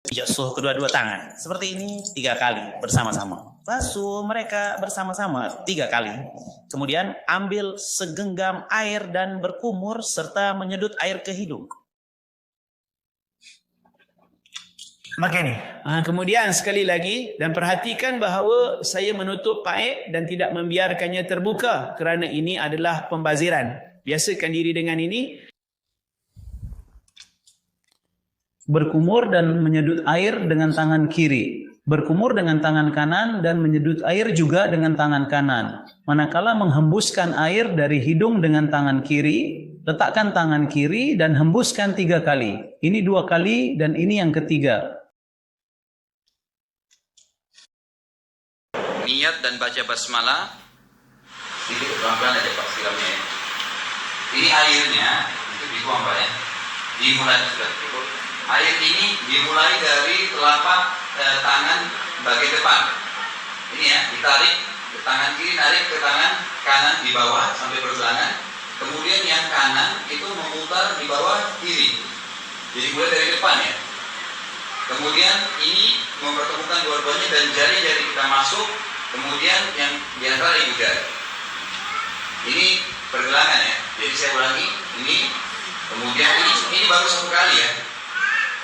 Basuh kedua-dua tangan seperti ini 3 kali bersama-sama. Basuh mereka bersama-sama 3 kali. Kemudian ambil segenggam air dan berkumur serta menyedut air ke hidung. Maka ini. Kemudian sekali lagi, dan perhatikan bahawa saya menutup paik dan tidak membiarkannya terbuka kerana ini adalah pembaziran. Biasakan diri dengan ini. Berkumur dan menyedut air dengan tangan kiri. Berkumur dengan tangan kanan dan menyedut air juga dengan tangan kanan. Manakala menghembuskan air dari hidung dengan tangan kiri, letakkan tangan kiri dan hembuskan 3 kali. Ini 2 kali dan ini yang ketiga. Niat dan baca basmalah. Sedikit pelan-pelan aja Pak siramnya ya. Ini airnya, itu dibuang Pak ya. Dimulai sudah cukup. Air ini dimulai dari telapak tangan bagian depan. Ini ya, ditarik ke tangan kiri, narik ke tangan kanan di bawah sampai berselangan. Kemudian yang kanan itu memutar di bawah kiri. Jadi mulai dari depan ya. Kemudian ini mempertemukan dua-duanya dan jari-jari kita masuk. Kemudian yang di antara ibu jari. Ini pergelangan ya. Jadi saya ulangi, ini kemudian ini baru 1 kali ya.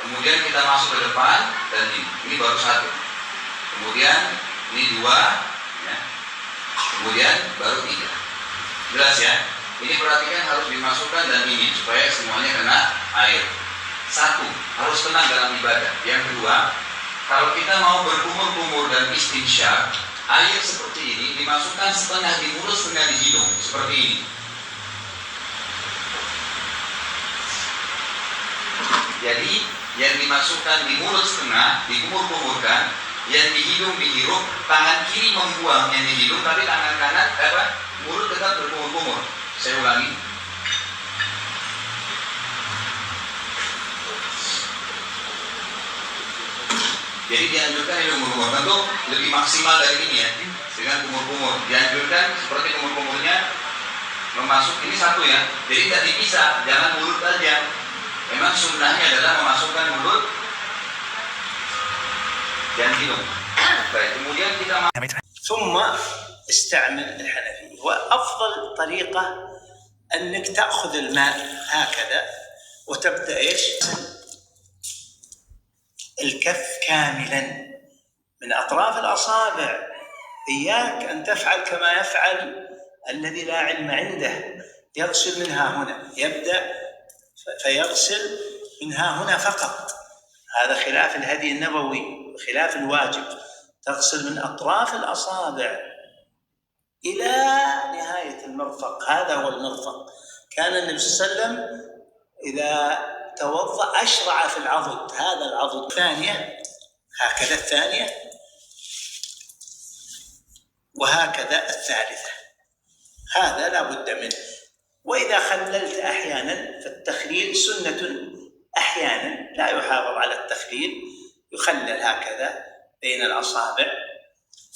Kemudian kita masuk ke depan dan ini baru 1. Kemudian ini 2 ya. Kemudian baru 3. Jelas ya? Ini perhatikan harus dimasukkan dan ini supaya semuanya kena air. 1, harus tenang dalam ibadah. Yang kedua, kalau kita mau berkumur-kumur dan istinsyak, air seperti ini dimasukkan setengah di mulut, setengah di hidung, seperti ini. Jadi yang dimasukkan di mulut setengah, dikumur-kumurkan, yang di hidung dihirup, tangan kiri membuang yang di hidung, tapi tangan kanan mulut tetap berkumur-kumur. Saya ulangi. Jadi dianjurkan ini kumur-kumur. Tentu lebih maksimal dari ini ya, dengan kumur-kumur. Dianjurkan seperti kumur-kumurnya memasuk ini 1 ya. Jadi tidak dipisah, jangan mulut aja. Memang sunnahnya adalah memasukkan mulut dan hidung. Baik, kemudian kita ثم استعمل الحنفي. وأفضل طريقة أنك تأخذ الماء هكذا وتبدأ إيش؟ الكف كاملا من أطراف الأصابع. إياك أن تفعل كما يفعل الذي لا علم عنده، يغسل منها هنا، يبدأ فيغسل منها هنا فقط. هذا خلاف الهدي النبوي، خلاف الواجب. تغسل من أطراف الأصابع إلى نهاية المرفق. هذا هو المرفق. كان النبي صلى الله عليه وسلم إذا توضأ أشرع في العضد. هذا العضد. الثانية هكذا، الثانية وهكذا الثالثة. هذا لا بد منه. وإذا خللت أحيانا فالتخليل سنة، أحيانا لا يحافظ على التخليل، يخلل هكذا بين الأصابع.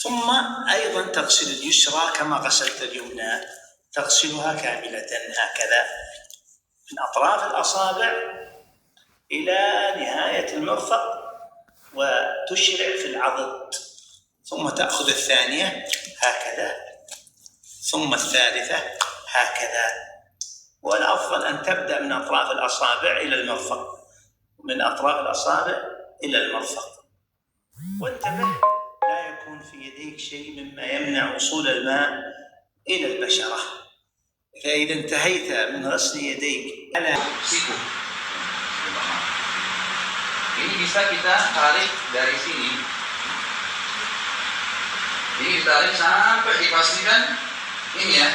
ثم أيضا تغسل اليسرى كما غسلت اليمنى، تغسلها كاملة هكذا من أطراف الأصابع إلى نهاية المرفق وتشرع في العضد. ثم تأخذ الثانية هكذا، ثم الثالثة هكذا. والأفضل أن تبدأ من أطراف الأصابع إلى المرفق، من أطراف الأصابع إلى المرفق. وانتبه لا يكون في يديك شيء مما يمنع وصول الماء إلى البشرة. فإذا انتهيت من غسل يديك على siku. Ini bisa kita tarik dari sini. Ini ditarik sampai dipastikan ini ya.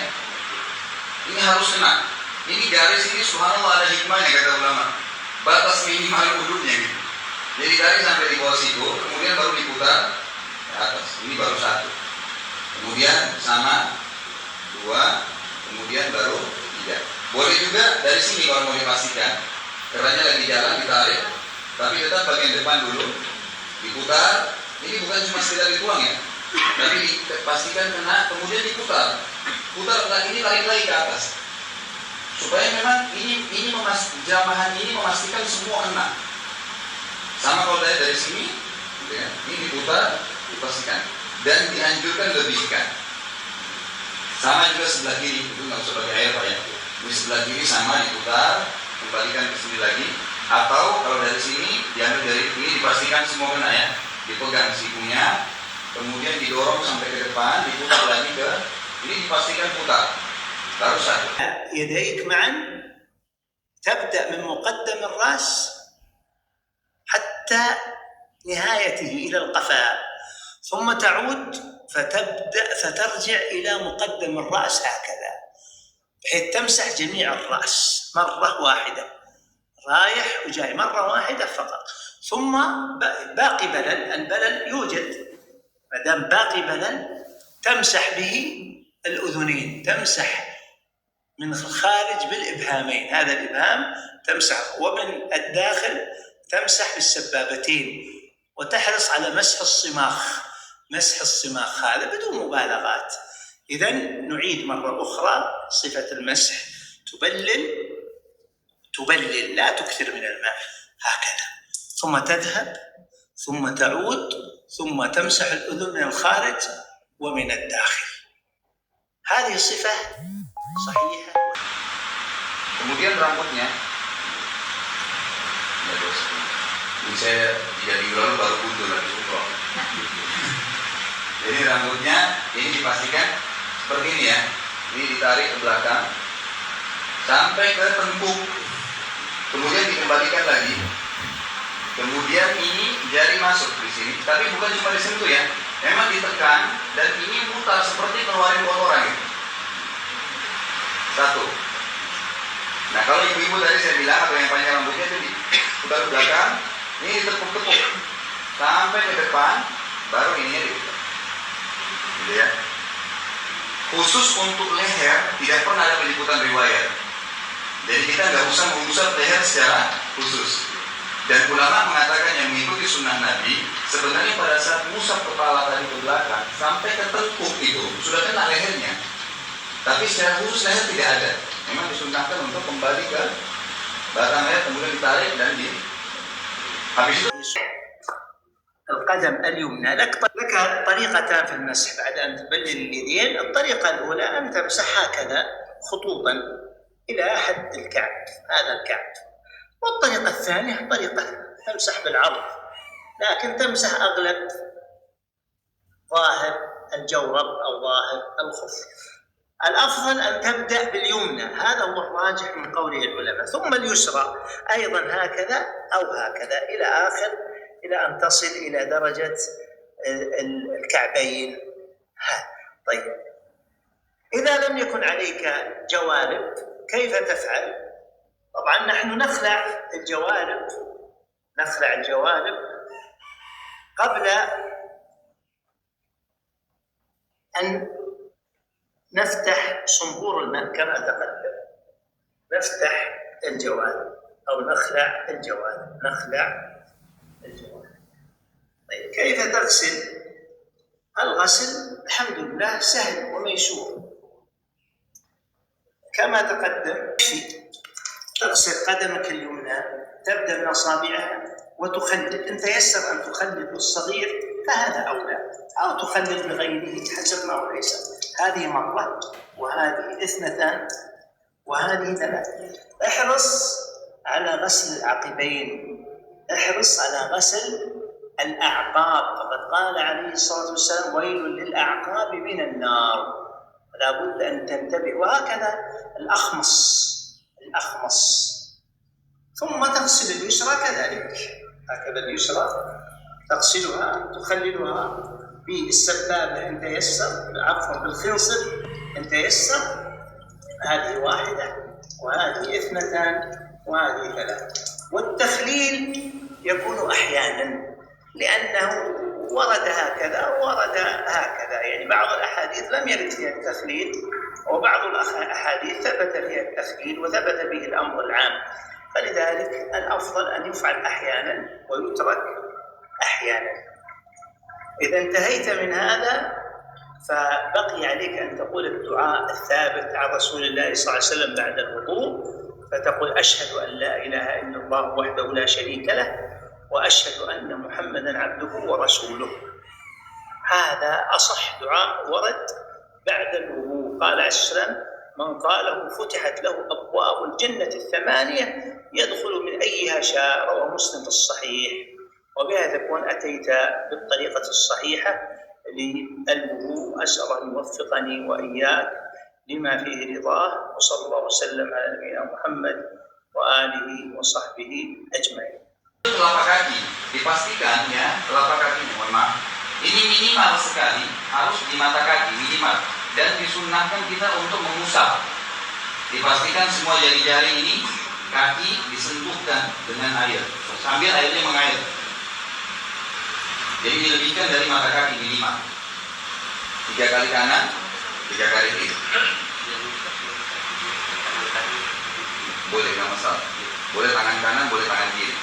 Ini harus kena. Ini garis ini subhanallah ada hikmahnya kata ulama. Batas minimal wudhunya gitu. Jadi tarik sampai di bawah situ, kemudian baru diputar ke atas. Ini baru 1. Kemudian sama 2, kemudian baru 3. Boleh juga dari sini kalau mau dipastikan. Kerannya lagi jalan ditarik, tapi tetap bagian depan dulu diputar. Ini bukan cuma sekedar dituang ya, tapi dipastikan kena, kemudian diputar. Putar lagi, ini tarik lagi ke atas. Supaya memang ini jamahan ini memastikan semua kena. Sama kalau dari sini, gitu ya, ini diputar, dipastikan, dan dianjurkan lebihkan. Sama juga sebelah kiri, itu nggak usah pakai air Pak ya. Di sebelah kiri sama diputar, kembalikan ke sini lagi. Atau kalau dari sini diambil dari ini, dipastikan semua kena ya, dipegang sikunya, kemudian didorong sampai ke depan, diputar lagi ke ini, dipastikan putar. Baru satu. يديك معا تبدأ من مقدم الرأس حتى نهايته إلى القفاء، ثم تعود فترجع إلى مقدم الرأس هكذا، بحيث تمسح جميع الرأس مرة واحدة، رايح وجاي مرة واحدة فقط. ثم باقي بلل، البلل يوجد، ما دام باقي بلل تمسح به الأذنين، تمسح من الخارج بالإبهامين، هذا الإبهام تمسح، ومن الداخل تمسح بالسبابتين، وتحرص على مسح الصماخ، مسح الصماخ هذا بدون مبالغات. إذن نعيد مرة أخرى صفة المسح: تبلل لا تكثر من الماء هكذا، ثم تذهب، ثم تعود، ثم تمسح الأذن من الخارج ومن الداخل. هذه صفة صحيحة. Kemudian rambutnya, ini saya 3 minggu lalu baru butuh lagi umroh. Jadi rambutnya ini dipastikan seperti ini ya, ini ditarik ke belakang sampai ke tengkuk, kemudian dikembalikan lagi. Kemudian ini jari masuk di sini, tapi bukan cuma disentuh ya, memang ditekan dan ini mutar seperti keluarin kotoran gitu. Satu. Nah kalau ibu-ibu tadi saya bilang atau yang panjang rambutnya itu diputar ke belakang, ini ditepuk-tepuk sampai ke depan, baru ininya diputar. Gitu ya. Khusus untuk leher tidak pernah ada penyebutan riwayat. Jadi kita nggak usah mengusap leher secara khusus. Dan ulama mengatakan yang mengikuti sunnah Nabi sebenarnya pada saat musab kepala tadi ke belakang sampai ke tengkuk itu sudah kena lehernya. Tapi secara khusus leher tidak ada. Memang disunnahkan untuk kembali ke batang leher, kemudian ditarik dan habis itu القدم اليمنى لك طريقتان في المسح بعد أن تبلل اليدين. الطريقة الأولى أن تمسح هكذا خطوطا إلى حد الكعب، هذا الكعب. والطريقة الثانية طريقة تمسح بالعرض، لكن تمسح أغلب ظاهر الجورب أو ظاهر الخف. الأفضل أن تبدأ باليمنى، هذا هو الراجح من قوله العلماء، ثم اليسرى أيضا هكذا أو هكذا إلى أن تصل إلى درجة الكعبين. طيب إذا لم يكن عليك جوارب كيف تفعل؟ طبعا نحن نخلع الجوارب قبل أن نفتح صنبور الماء كما تقدم، نفتح الجوارب أو نخلع الجوارب. طيب كيف تغسل؟ الغسل الحمد لله سهل وميسور كما تقدم. تغسل قدمك اليمنى، تبدأ من أصابعها وتخلل، إن تيسر أن تخلل بالصغير فهذا أولى، أو تخلل بغيره حسب ما هو يسر. هذه مرة، وهذه 2 وهذه 3. احرص على غسل العقبين، احرص على غسل الأعقاب، فقد قال عليه الصلاة والسلام: ويل للأعقاب من النار. لا بد أن تنتبه. وهكذا الأخمص، ثم تغسل اليسرى كذلك، هكذا اليسرى تغسلها تخللها بالسبابة إن تيسر، عفوا بالخنصر إن تيسر. هذه 1 وهذه 2 وهذه 3. والتخليل يكون أحيانا لأنه ورد هكذا وورد هكذا، يعني بعض الأحاديث لم يرد فيها التخليل، وبعض الأحاديث ثبت فيها التخليل وثبت به الأمر العام، فلذلك الأفضل أن يفعل أحيانا ويترك أحيانا. إذا انتهيت من هذا فبقي عليك أن تقول الدعاء الثابت عن رسول الله صلى الله عليه وسلم بعد الوضوء، فتقول: أشهد أن لا إله إلا الله وحده لا شريك له، وأشهد أن محمدا عبده ورسوله. هذا أصح دعاء ورد بعد الوضوء. قال عليه السلام: من قاله فتحت له أبواب الجنة الثمانية يدخل من أيها شاء. رواه مسلم في الصحيح. وبهذا تكون أتيت بالطريقة الصحيحة للوضوء. أسأل الله أن يوفقني وإياك لما فيه رضاه. وصلى الله وسلم على نبينا محمد وآله وصحبه أجمعين. Telapak kaki dipastikan ya, telapak kaki mohon maaf ini minimal sekali harus di mata kaki minimal, dan disunnahkan kita untuk mengusap. Dipastikan semua jari-jari ini kaki disentuhkan dengan air sambil airnya mengalir. Jadi dilebihkan dari mata kaki minimal 3 kali kanan, 3 kali kiri. Boleh, nggak masalah. Boleh tangan kanan, boleh tangan kiri.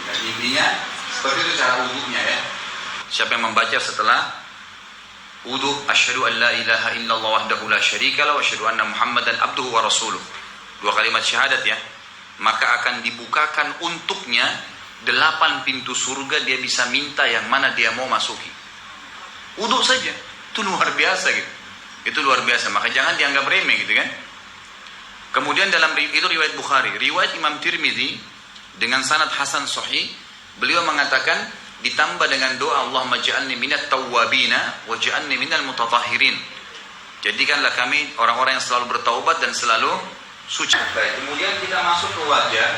Dan intinya seperti itu cara wudhunya ya. Siapa yang membaca setelah wudhu asyhadu an la ilaha illallah wahdahu la syarika lahu wa asyhadu anna muhammadan abduhu wa rasuluh, 2 kalimat syahadat ya, maka akan dibukakan untuknya 8 pintu surga. Dia bisa minta yang mana dia mau masuki. Wudhu saja itu luar biasa gitu. Itu luar biasa, maka jangan dianggap remeh gitu kan. Kemudian dalam itu riwayat Bukhari, riwayat Imam Tirmidzi dengan sanad hasan sahih, beliau mengatakan ditambah dengan doa Allahumma ja'alni minat tawwabina wa ja'alni minal mutatahhirin. Jadikanlah kami orang-orang yang selalu bertaubat dan selalu suci. Baik, kemudian kita masuk ke wajah.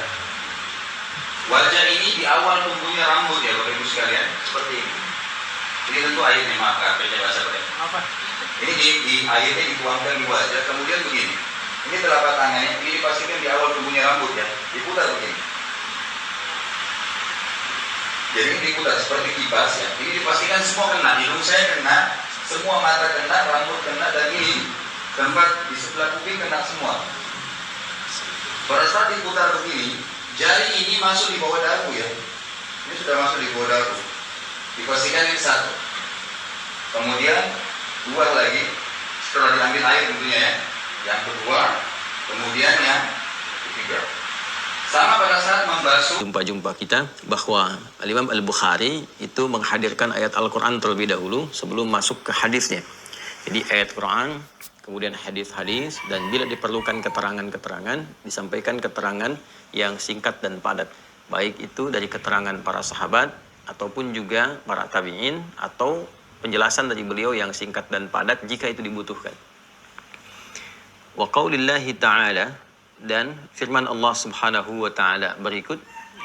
Wajah ini di awal tumbuhnya rambut ya Bapak Ibu sekalian, seperti ini. Ini tentu airnya, maaf baca bahasa apa? Ini di airnya dituangkan di wajah, kemudian begini. Ini telapak tangannya, ini dipastikan di awal tumbuhnya rambut ya, diputar begini. Jadi ini diputar seperti kipas ya. Ini dipastikan semua kena, hidung saya kena, semua mata kena, rambut kena, dan ini tempat di sebelah kuping kena semua. Pada saat diputar begini, jari ini masuk di bawah dagu ya. Ini sudah masuk di bawah dagu. Dipastikan ini 1. Kemudian 2 lagi setelah diambil air tentunya ya. Yang kedua, kemudian yang ketiga. Sama pada saat membasuh. Jumpa kita bahwa Imam Al-Bukhari itu menghadirkan ayat Al-Quran terlebih dahulu sebelum masuk ke hadisnya. Jadi ayat Quran, kemudian hadis-hadis, dan bila diperlukan keterangan-keterangan, disampaikan keterangan yang singkat dan padat. Baik itu dari keterangan para sahabat, ataupun juga para tabi'in, atau penjelasan dari beliau yang singkat dan padat jika itu dibutuhkan. Wa qaulillahi ta'ala, dan firman Allah Subhanahu wa taala berikut,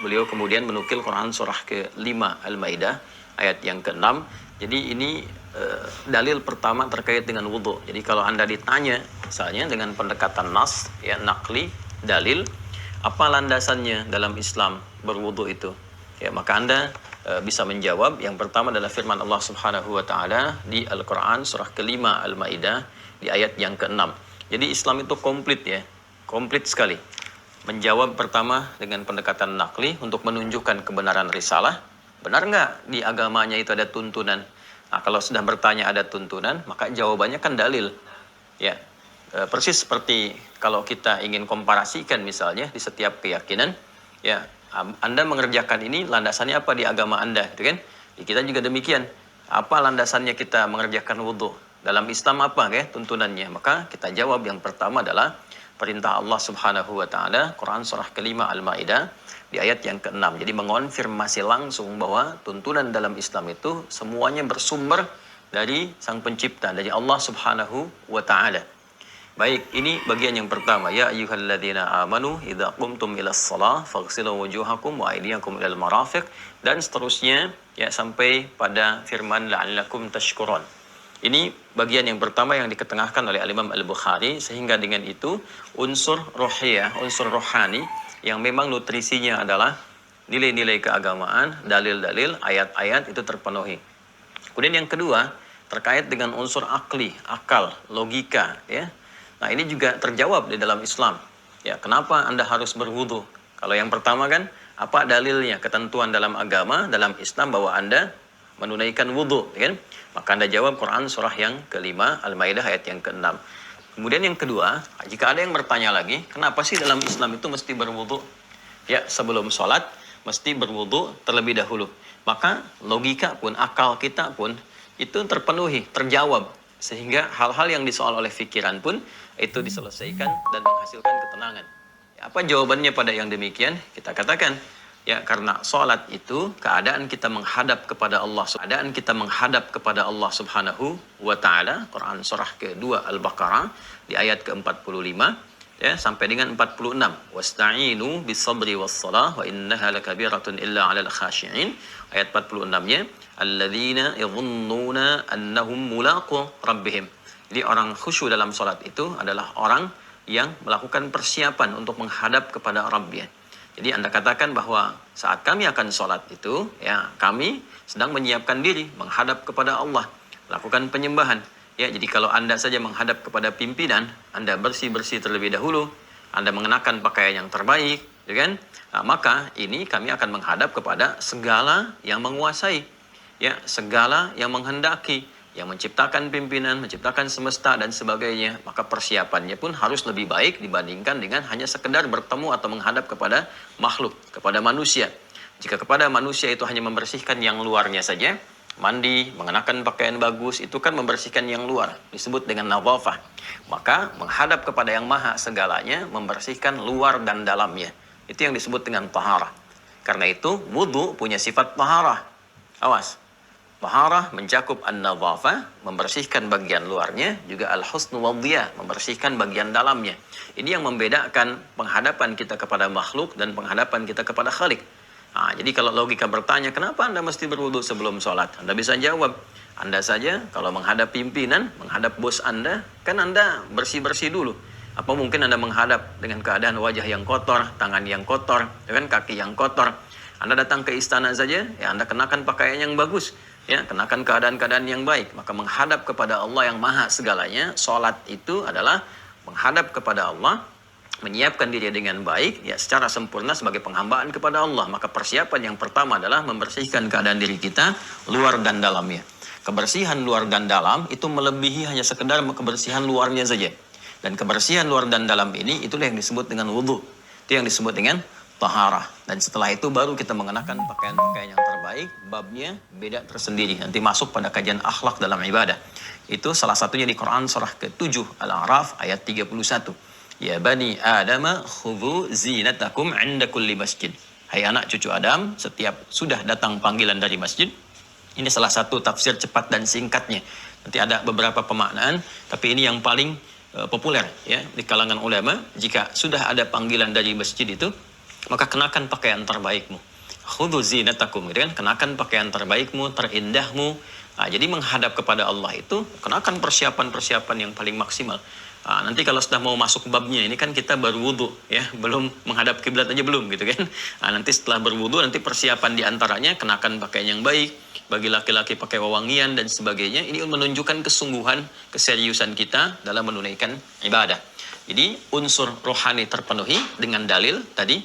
beliau kemudian menukil Quran surah ke-5 Al-Maidah ayat yang ke-6. Jadi ini dalil pertama terkait dengan wudhu. Jadi kalau Anda ditanya misalnya dengan pendekatan nas ya, naqli, dalil, apa landasannya dalam Islam berwudhu itu? Ya, maka Anda bisa menjawab. Yang pertama adalah firman Allah Subhanahu wa taala di Al-Quran surah ke-5 Al-Maidah di ayat yang ke-6. Jadi Islam itu komplit ya. Komplit sekali. Menjawab pertama dengan pendekatan nakli untuk menunjukkan kebenaran risalah. Benar nggak di agamanya itu ada tuntunan? Nah, kalau sudah bertanya ada tuntunan, maka jawabannya kan dalil. Ya, persis seperti kalau kita ingin komparasikan misalnya di setiap keyakinan, ya, Anda mengerjakan ini landasannya apa di agama Anda, gitu kan? Di kita juga demikian. Apa landasannya kita mengerjakan wudhu? Dalam Islam apa ya tuntunannya? Maka kita jawab yang pertama adalah perintah Allah Subhanahu wa taala, Quran surah ke-5 Al-Maidah di ayat yang ke-6. Jadi mengonfirmasi langsung bahwa tuntunan dalam Islam itu semuanya bersumber dari Sang Pencipta, dari Allah Subhanahu wa taala. Baik, ini bagian yang pertama. Ya ayyuhalladzina amanu idza qumtum ilas shalah faghsilu wujuhakum wa aydiyakum ilal marafiq, dan seterusnya ya sampai pada firman la'allakum tashkurun. Ini bagian yang pertama yang diketengahkan oleh Imam Al-Bukhari, sehingga dengan itu unsur rohiyah, unsur rohani yang memang nutrisinya adalah nilai-nilai keagamaan, dalil-dalil, ayat-ayat itu terpenuhi. Kemudian yang kedua terkait dengan unsur akli, akal, logika ya. Nah, ini juga terjawab di dalam Islam. Ya, kenapa Anda harus berwudu? Kalau yang pertama kan apa dalilnya, ketentuan dalam agama, dalam Islam bahwa Anda menunaikan wudu, kan? Maka Anda jawab Quran surah yang ke-5 Al-Maidah ayat yang ke-6. Kemudian yang kedua, jika ada yang bertanya lagi, kenapa sih dalam Islam itu mesti berwudu? Ya, sebelum sholat mesti berwudu terlebih dahulu. Maka logika pun, akal kita pun itu terpenuhi, terjawab. Sehingga hal-hal yang disoal oleh pikiran pun itu diselesaikan dan menghasilkan ketenangan. Apa jawabannya pada yang demikian? Kita katakan, ya karena sholat itu keadaan kita menghadap kepada Allah, keadaan kita menghadap kepada Allah Subhanahu wa Ta'ala. Quran surah kedua Al-Baqarah di ayat ke-45 ya sampai dengan 46. Wasta'inu bis-sabri was-shalah wa innaha lakabiratun illa 'alal khashi'in. Ayat 46-nya, alladzina yadhunnuna annahum mulaqu rabbihim. Jadi orang khusyuk dalam sholat itu adalah orang yang melakukan persiapan untuk menghadap kepada Rabbnya. Jadi Anda katakan bahwa saat kami akan sholat itu, ya kami sedang menyiapkan diri menghadap kepada Allah, melakukan penyembahan. Ya, jadi kalau Anda saja menghadap kepada pimpinan, Anda bersih-bersih terlebih dahulu, Anda mengenakan pakaian yang terbaik, ya kan? Nah, maka ini kami akan menghadap kepada segala yang menguasai, ya segala yang menghendaki, yang menciptakan pimpinan, menciptakan semesta dan sebagainya. Maka persiapannya pun harus lebih baik dibandingkan dengan hanya sekedar bertemu atau menghadap kepada makhluk, kepada manusia. Jika kepada manusia itu hanya membersihkan yang luarnya saja, mandi, mengenakan pakaian bagus, itu kan membersihkan yang luar, disebut dengan nadhafah. Maka menghadap kepada yang maha segalanya, membersihkan luar dan dalamnya. Itu yang disebut dengan taharah. Karena itu wudu punya sifat taharah. Awas, taharah mencakup an-nadhafah, membersihkan bagian luarnya, juga al-husnu wadhiyah, membersihkan bagian dalamnya. Ini yang membedakan penghadapan kita kepada makhluk dan penghadapan kita kepada Khalik. Nah, jadi kalau logika bertanya, kenapa Anda mesti berwudu sebelum sholat? Anda bisa jawab, Anda saja kalau menghadap pimpinan, menghadap bos Anda, kan Anda bersih-bersih dulu. Apa mungkin Anda menghadap dengan keadaan wajah yang kotor, tangan yang kotor, dengan kaki yang kotor? Anda datang ke istana saja, ya Anda kenakan pakaian yang bagus, ya kenakan keadaan-keadaan yang baik. Maka menghadap kepada Allah yang maha segalanya, sholat itu adalah menghadap kepada Allah, menyiapkan diri dengan baik, ya secara sempurna sebagai penghambaan kepada Allah. Maka persiapan yang pertama adalah membersihkan keadaan diri kita, luar dan dalamnya. Kebersihan luar dan dalam itu melebihi hanya sekedar kebersihan luarnya saja. Dan kebersihan luar dan dalam ini itulah yang disebut dengan wudu. Itu yang disebut dengan taharah. Dan setelah itu baru kita mengenakan pakaian-pakaian yang terbaik. Babnya beda tersendiri. Nanti masuk pada kajian akhlak dalam ibadah. Itu salah satunya di Quran surah ke-7 Al-A'raf ayat 31. Ya bani Adama khudhu zinatakum 'inda kulli masjid. Hai anak cucu Adam, setiap sudah datang panggilan dari masjid. Ini salah satu tafsir cepat dan singkatnya. Nanti ada beberapa pemaknaan, tapi ini yang paling populer ya di kalangan ulama. Jika sudah ada panggilan dari masjid itu, maka kenakan pakaian terbaikmu. Khudhu zinatakum, gitu kan? Kenakan pakaian terbaikmu, terindahmu. Nah, jadi menghadap kepada Allah itu kenakan persiapan-persiapan yang paling maksimal. Nah, nanti kalau sudah mau masuk babnya, ini kan kita baru wudu ya, belum menghadap kiblat aja belum gitu kan. Nah, nanti setelah berwudu nanti persiapan diantaranya kenakan pakaian yang baik, bagi laki-laki pakai wewangian dan sebagainya. Ini menunjukkan kesungguhan, keseriusan kita dalam menunaikan ibadah. Jadi unsur rohani terpenuhi dengan dalil tadi,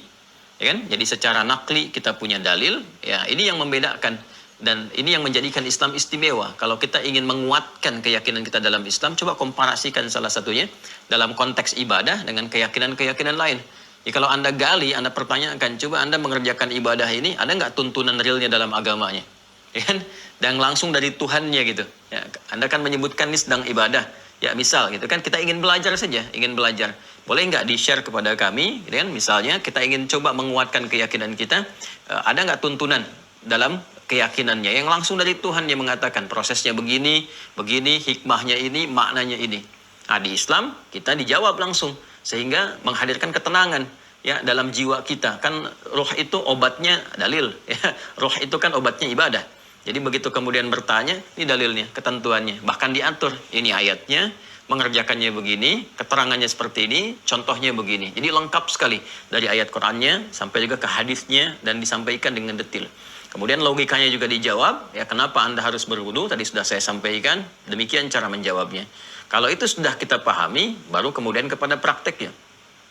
ya kan? Jadi secara nakli kita punya dalil, ya ini yang membedakan. Dan ini yang menjadikan Islam istimewa. Kalau kita ingin menguatkan keyakinan kita dalam Islam, coba komparasikan salah satunya dalam konteks ibadah dengan keyakinan-keyakinan lain. Jadi kalau Anda gali, Anda pertanyakan, coba Anda mengerjakan ibadah ini, ada nggak tuntunan realnya dalam agamanya? Ya kan? Dan langsung dari Tuhannya gitu. Ya, Anda kan menyebutkan ini sedang ibadah. Ya misal gitu kan, kita ingin belajar saja, ingin belajar. Boleh nggak di-share kepada kami? Gitu kan? Misalnya kita ingin coba menguatkan keyakinan kita, ada nggak tuntunan dalam keyakinannya yang langsung dari Tuhan yang mengatakan prosesnya begini, hikmahnya ini, maknanya ini. Nah, di Islam kita dijawab langsung sehingga menghadirkan ketenangan ya dalam jiwa kita. Kan roh itu obatnya dalil ya. Roh itu kan obatnya ibadah. Jadi begitu kemudian bertanya, ini dalilnya, ketentuannya, bahkan diatur. Ini ayatnya, mengerjakannya begini, keterangannya seperti ini, contohnya begini. Jadi lengkap sekali dari ayat Qur'annya sampai juga ke hadisnya dan disampaikan dengan detail. Kemudian logikanya juga dijawab, ya kenapa Anda harus berwudu, tadi sudah saya sampaikan, demikian cara menjawabnya. Kalau itu sudah kita pahami, baru kemudian kepada prakteknya.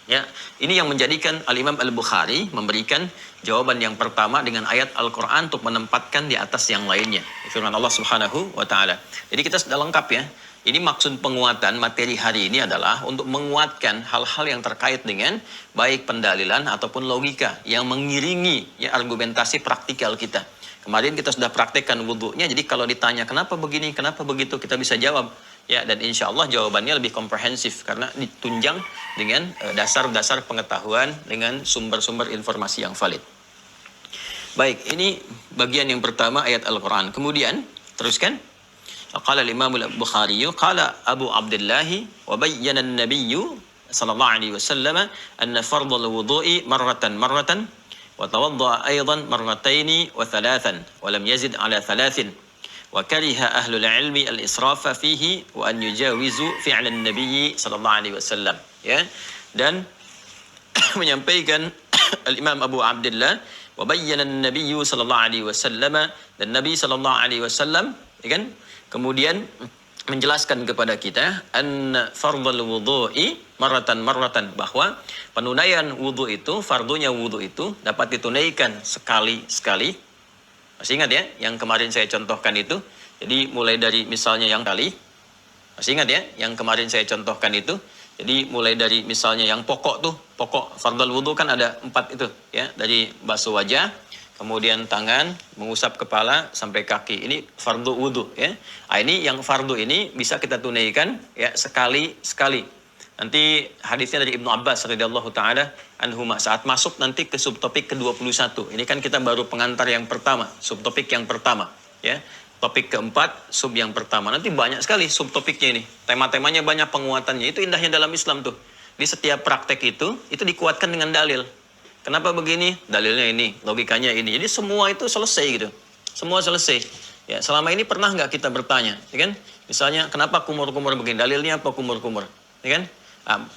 Ya, ini yang menjadikan Al-Imam Al-Bukhari memberikan jawaban yang pertama dengan ayat Al-Quran untuk menempatkan di atas yang lainnya. Firman Allah Subhanahu wa Ta'ala. Jadi kita sudah lengkap ya. Ini maksud penguatan materi hari ini adalah untuk menguatkan hal-hal yang terkait dengan baik pendalilan ataupun logika yang mengiringi ya argumentasi praktikal kita. Kemarin kita sudah praktekkan wudhunya, jadi kalau ditanya kenapa begini, kenapa begitu, kita bisa jawab. Ya, dan insya Allah jawabannya lebih komprehensif karena ditunjang dengan dasar-dasar pengetahuan dengan sumber-sumber informasi yang valid. Baik, ini bagian yang pertama ayat Al-Quran. Kemudian, teruskan. Qala al-Imam al-Bukhari, qala Abu Abdullah wa bayyana an-nabiy sallallahu alaihi wasallam anna fardhu al-wudu'i marratan wa tawadda'a aidan marrataini wa thalathan wa lam yazid ala thalathin wa kariha ahlul ilmi al-israfa fihi wa an yujawizu fi'l an-nabiy sallallahu alaihi wasallam. Ya. Dan menyampaikan al-Imam Abu Abdullah wa bayyana an-nabiy sallallahu alaihi wasallam, dan Nabi sallallahu alaihi wasallam, ya kan, kemudian menjelaskan kepada kita fardhul wudu'i marratan, bahwa penunaian wudu itu, fardunya wudu itu dapat ditunaikan sekali-sekali. Masih ingat ya yang kemarin saya contohkan itu? Jadi mulai dari misalnya yang kali. Masih ingat ya yang kemarin saya contohkan itu? Jadi mulai dari misalnya yang pokok fardhul wudu kan ada 4 itu ya, dari basuh wajah, kemudian tangan, mengusap kepala sampai kaki. Ini fardu wudu ya. Ini yang fardu ini bisa kita tunaikan ya sekali-sekali. Nanti hadisnya dari Ibnu Abbas radhiyallahu taala anhuma saat masuk nanti ke subtopik ke-21. Ini kan kita baru pengantar yang pertama, subtopik yang pertama ya. Topik keempat, sub yang pertama. Nanti banyak sekali subtopiknya ini. Tema-temanya banyak, penguatannya. Itu indahnya dalam Islam tuh. Di setiap praktek itu dikuatkan dengan dalil. Kenapa begini? Dalilnya ini, logikanya ini. Jadi semua itu selesai gitu. Semua selesai. Ya, selama ini pernah nggak kita bertanya, ya kan? Misalnya, kenapa kumur-kumur begini? Dalilnya apa kumur-kumur? Ya kan?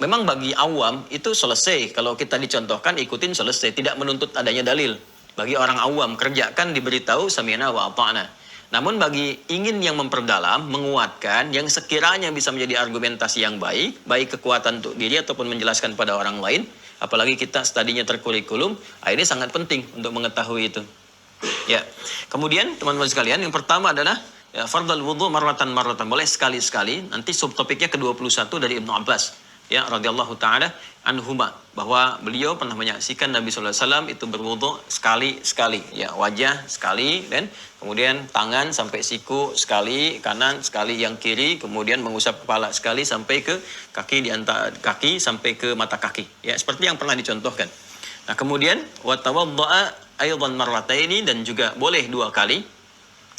Memang bagi awam itu selesai. Kalau kita dicontohkan, ikutin selesai. Tidak menuntut adanya dalil. Bagi orang awam, kerjakan, diberitahu, sami'na wa ata'na. Namun bagi ingin yang memperdalam, menguatkan, yang sekiranya bisa menjadi argumentasi yang baik kekuatan untuk diri ataupun menjelaskan pada orang lain, apalagi kita studinya terkurikulum, ini sangat penting untuk mengetahui itu. Ya. Kemudian teman-teman sekalian, yang pertama adalah ya, fardhul wudu marratan, boleh sekali-sekali. Nanti subtopiknya ke-21 dari Ibnu Abbas ya radhiyallahu taala anhuma, bahwa beliau pernah menyaksikan Nabi sallallahu alaihi wasallam itu berwudu sekali-sekali ya, wajah sekali, dan kemudian tangan sampai siku sekali, kanan sekali, yang kiri kemudian mengusap kepala sekali sampai ke kaki, di antara kaki sampai ke mata kaki ya, seperti yang pernah dicontohkan. Nah, kemudian wa tawadda'a aidan marrataini, dan juga boleh 2 kali.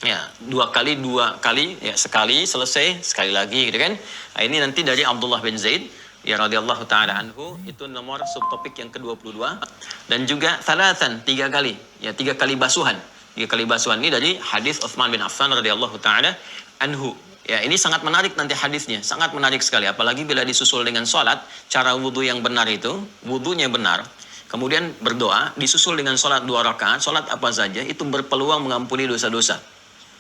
Ya, 2 kali ya, sekali selesai, sekali lagi gitu kan. Nah, ini nanti dari Abdullah bin Zaid ya radhiyallahu taala anhu, itu nomor subtopik yang ke-22. Dan juga thalathan, 3 kali ya, 3 kali basuhan. 3 kali basuhan ini dari hadis Utsman bin Affan radhiyallahu taala anhu. Ya, ini sangat menarik nanti hadisnya, sangat menarik sekali, apalagi bila disusul dengan salat. Cara wudu yang benar itu, wudunya benar, kemudian berdoa, disusul dengan salat 2 rakaat, salat apa saja itu berpeluang mengampuni dosa-dosa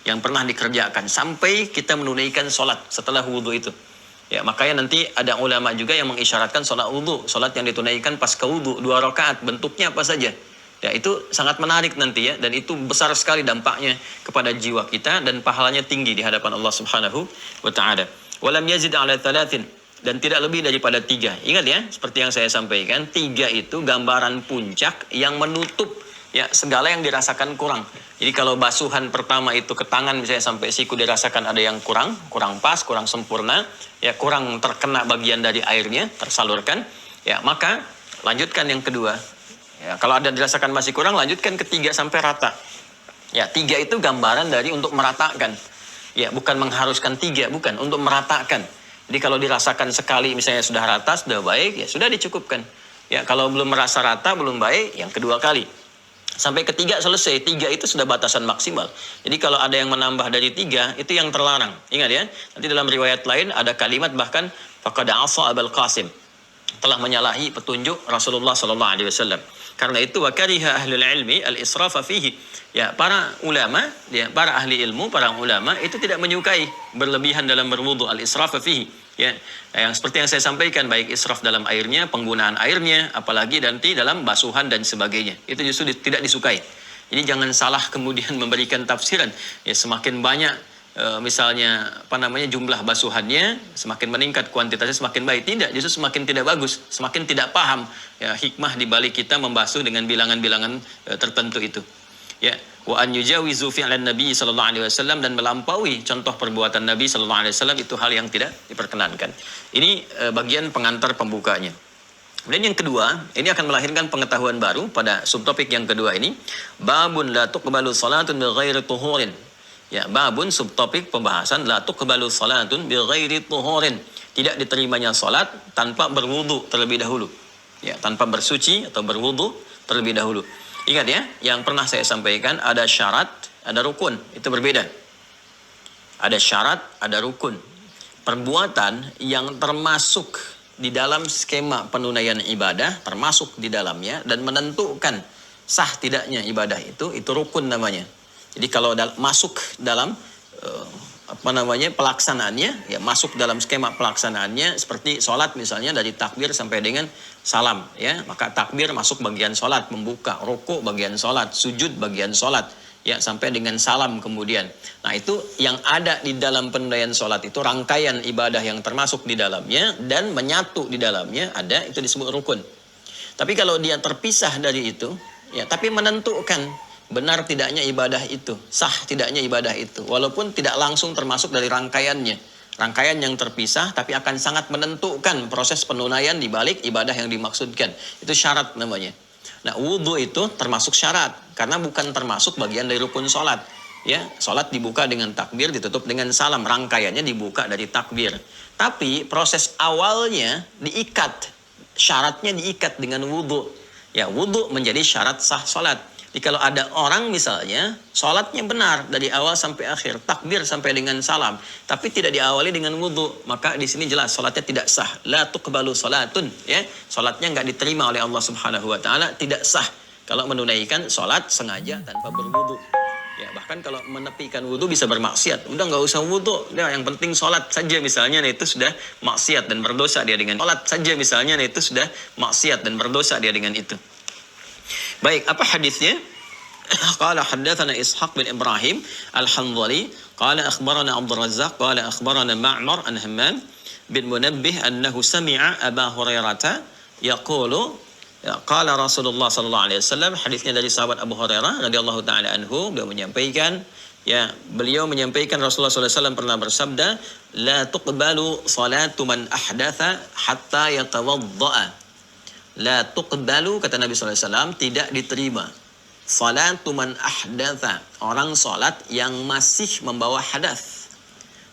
yang pernah dikerjakan sampai kita menunaikan salat setelah wudu itu. Ya, makanya nanti ada ulama juga yang mengisyaratkan salat wudu, salat yang ditunaikan pas ke wudu 2 rakaat, bentuknya apa saja. Ya, itu sangat menarik nanti ya, dan itu besar sekali dampaknya kepada jiwa kita dan pahalanya tinggi di hadapan Allah Subhanahu wa taala. Walam yazid ala thalathin, dan tidak lebih daripada 3. Ingat ya, seperti yang saya sampaikan, 3 itu gambaran puncak yang menutup ya segala yang dirasakan kurang. Jadi kalau basuhan pertama itu ke tangan misalnya sampai siku dirasakan ada yang kurang pas, kurang sempurna, ya kurang terkena bagian dari airnya, tersalurkan, ya maka lanjutkan yang kedua. Ya, kalau ada dirasakan masih kurang, lanjutkan ke 3 sampai rata. Ya, 3 itu gambaran dari untuk meratakan. Ya, bukan mengharuskan 3, bukan, untuk meratakan. Jadi kalau dirasakan sekali misalnya sudah rata, sudah baik, ya sudah dicukupkan. Ya, kalau belum merasa rata, belum baik, yang kedua kali. Sampai ke 3 selesai. 3 itu sudah batasan maksimal. Jadi kalau ada yang menambah dari 3, itu yang terlarang. Ingat ya, nanti dalam riwayat lain ada kalimat bahkan faqad asa Abul Qasim, telah menyalahi petunjuk Rasulullah sallallahu alaihi wasallam. Karena itu wa kariha ahlul ilmi al-israfa fihi. Ya, para ulama, ya, para ahli ilmu, para ulama itu tidak menyukai berlebihan dalam berwudu, al-israfa fihi. Ya, yang seperti yang saya sampaikan, baik israf dalam airnya, penggunaan airnya, apalagi nanti dalam basuhan dan sebagainya. Itu justru tidak disukai. Jadi jangan salah kemudian memberikan tafsiran. Ya, semakin banyak misalnya jumlah basuhannya semakin meningkat, kuantitasnya semakin baik. Tidak, justru semakin tidak bagus, semakin tidak paham ya hikmah di balik kita membasuh dengan bilangan-bilangan tertentu itu. Ya, wa an yujawizu fi'lan Nabi sallallahu alaihi wasallam, dan melampaui contoh perbuatan Nabi sallallahu alaihi wasallam itu hal yang tidak diperkenankan. Ini bagian pengantar pembukanya. Kemudian yang kedua, ini akan melahirkan pengetahuan baru pada subtopik yang kedua ini, babun la tuqbalu salatun bighairi tuhurin. Ya, babun subtopik pembahasan la tuqbalu salatun bighairi tuhurin. Tidak diterimanya salat tanpa berwudu terlebih dahulu. Ya, tanpa bersuci atau berwudu terlebih dahulu. Ingat ya, yang pernah saya sampaikan ada syarat, ada rukun, itu berbeda. Ada syarat, ada rukun. Perbuatan yang termasuk di dalam skema penunaian ibadah, termasuk di dalamnya dan menentukan sah tidaknya ibadah itu rukun namanya. Jadi kalau masuk dalam pelaksanaannya, ya masuk dalam skema pelaksanaannya seperti sholat misalnya dari takbir sampai dengan salam, ya maka takbir masuk bagian sholat, membuka, ruku bagian sholat, sujud bagian sholat, ya sampai dengan salam kemudian. Nah itu yang ada di dalam penunaian sholat itu rangkaian ibadah yang termasuk di dalamnya dan menyatu di dalamnya ada, itu disebut rukun. Tapi kalau dia terpisah dari itu, ya tapi menentukan benar tidaknya ibadah itu, sah tidaknya ibadah itu, walaupun tidak langsung termasuk dari rangkaiannya. Rangkaian yang terpisah tapi akan sangat menentukan proses penunaian di balik ibadah yang dimaksudkan. Itu syarat namanya. Nah, wudu itu termasuk syarat karena bukan termasuk bagian dari rukun sholat. Ya, sholat dibuka dengan takbir, ditutup dengan salam. Rangkaiannya dibuka dari takbir. Tapi proses awalnya diikat, syaratnya diikat dengan wudu. Ya, wudu menjadi syarat sah sholat. Jadi kalau ada orang misalnya sholatnya benar dari awal sampai akhir, takbir sampai dengan salam, tapi tidak diawali dengan wudu, maka di sini jelas sholatnya tidak sah. La tuqbalu sholatun, ya, sholatnya nggak diterima oleh Allah Subhanahu Wa Taala, tidak sah kalau menunaikan sholat sengaja tanpa berwudu. Ya bahkan kalau menepikan wudu bisa bermaksiat. Udah nggak usah wudu, udah yang penting sholat saja misalnya, nah itu sudah maksiat dan berdosa dia dengan sholat saja misalnya, nah itu sudah maksiat dan berdosa dia dengan itu. Baik, apa hadisnya? Qala haddatsana Ishaq bin Ibrahim Al-Hanzali qala akhbarana Abdul Razzaq qala akhbarana Ma'mar an Hammam bin Munabbih annahu sami'a Aba Hurairah yaqulu qala Rasulullah sallallahu alaihi wasallam. Hadisnya dari sahabat Abu Hurairah radhiyallahu taala anhu, beliau menyampaikan Rasulullah sallallahu alaihi wasallam pernah bersabda, la tuqbalu salatu man ahdatha hatta yatawadda'a. La tuqbalu, kata Nabi SAW, tidak diterima. Salatu man ahdatha, orang salat yang masih membawa hadas.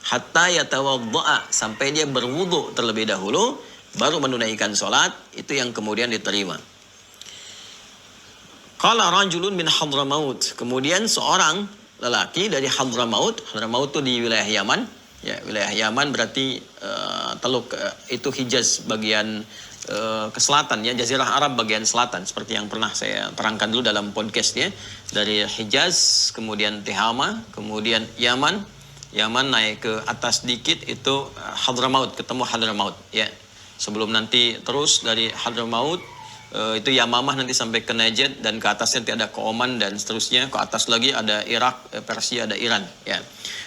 Hatta yatawadda'a, sampai dia berwudu terlebih dahulu, baru menunaikan salat, itu yang kemudian diterima. Qala rajulun min Hadramaut, kemudian seorang lelaki dari Hadramaut. Hadramaut itu di wilayah Yaman. Ya, wilayah Yaman berarti teluk itu Hijaz bagian ke selatan, ya, Jazirah Arab bagian selatan, seperti yang pernah saya terangkan dulu dalam podcast ya. Dari Hijaz, kemudian Tihama, kemudian Yaman naik ke atas dikit itu Hadramaut, ketemu Hadramaut ya. Sebelum nanti terus dari Hadramaut itu Yamamah nanti sampai ke Najd, dan ke atasnya nanti ada ke Oman dan seterusnya, ke atas lagi ada Irak, Persia, ada Iran ya.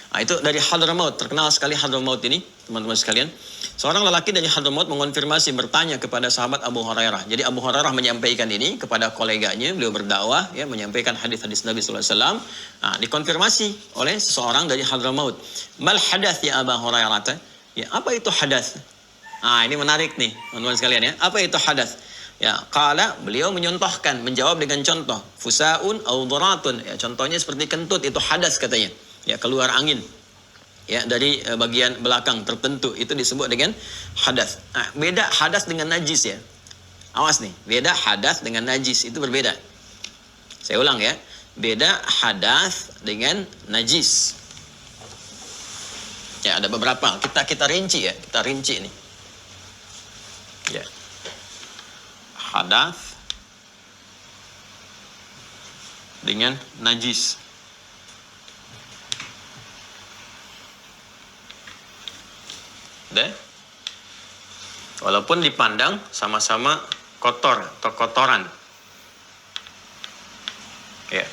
Nah, itu dari Hadramaut, terkenal sekali Hadramaut ini, teman-teman sekalian. Seorang lelaki dari Hadramaut mengonfirmasi, bertanya kepada sahabat Abu Hurairah. Jadi Abu Hurairah menyampaikan ini kepada koleganya, beliau berdakwah, ya, menyampaikan hadis-hadis Nabi sallallahu alaihi wasallam. Nah, dikonfirmasi oleh seseorang dari Hadramaut. Mal hadath ya Abu Hurairah? Ya, apa itu hadath? Nah, ini menarik nih, teman-teman sekalian ya. Apa itu hadath? Ya, qala, beliau menyontohkan, menjawab dengan contoh. Fusaun au dharatun. Ya, contohnya seperti kentut, itu hadath katanya. Ya, keluar angin ya dari bagian belakang tertentu, itu disebut dengan hadas. Nah, beda hadas dengan najis ya. Awas nih, beda hadas dengan najis, itu berbeda. Saya ulang ya, beda hadas dengan najis. Ya, ada beberapa. Kita rinci ya, kita rinci ini. Ya. Hadas dengan najis. Deh. Walaupun dipandang sama-sama kotor atau kotoran. Ya.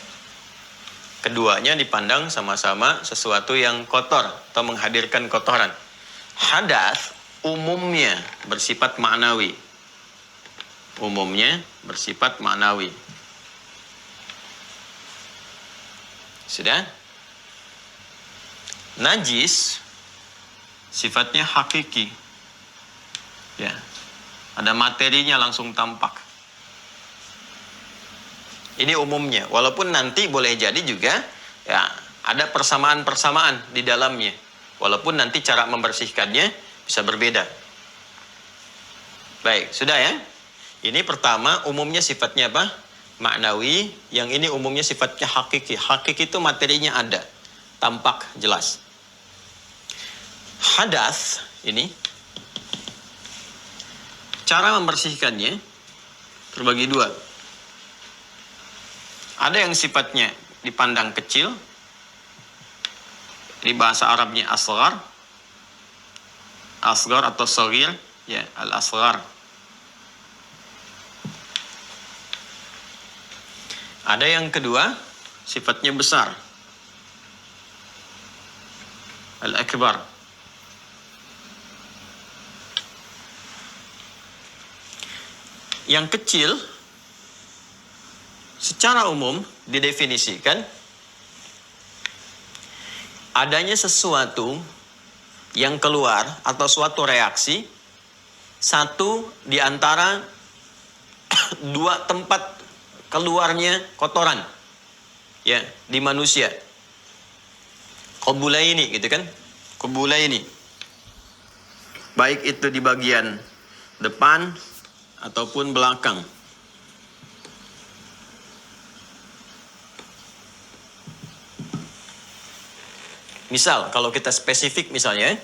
keduanya dipandang sama-sama sesuatu yang kotor atau menghadirkan kotoran. Hadas umumnya bersifat ma'nawi. Umumnya bersifat ma'nawi. Sudah? Najis sifatnya hakiki. Ya. Ada materinya langsung tampak. Ini umumnya, walaupun nanti boleh jadi juga ya ada persamaan-persamaan di dalamnya. Walaupun nanti cara membersihkannya bisa berbeda. Baik, sudah ya. Ini pertama umumnya sifatnya apa? Maknawi. Yang ini umumnya sifatnya hakiki. Hakiki itu materinya ada, tampak jelas. Hadas ini cara membersihkannya terbagi dua. Ada yang sifatnya dipandang kecil, di bahasa Arabnya asghar, asghar atau saghir, ya al-asghar. Ada yang kedua, sifatnya besar, al-akbar. Yang kecil secara umum didefinisikan adanya sesuatu yang keluar atau suatu reaksi satu di antara dua tempat keluarnya kotoran ya di manusia. Qabulaini gitu kan? Qabulaini. Baik itu di bagian depan ataupun belakang. Misal, kalau kita spesifik misalnya,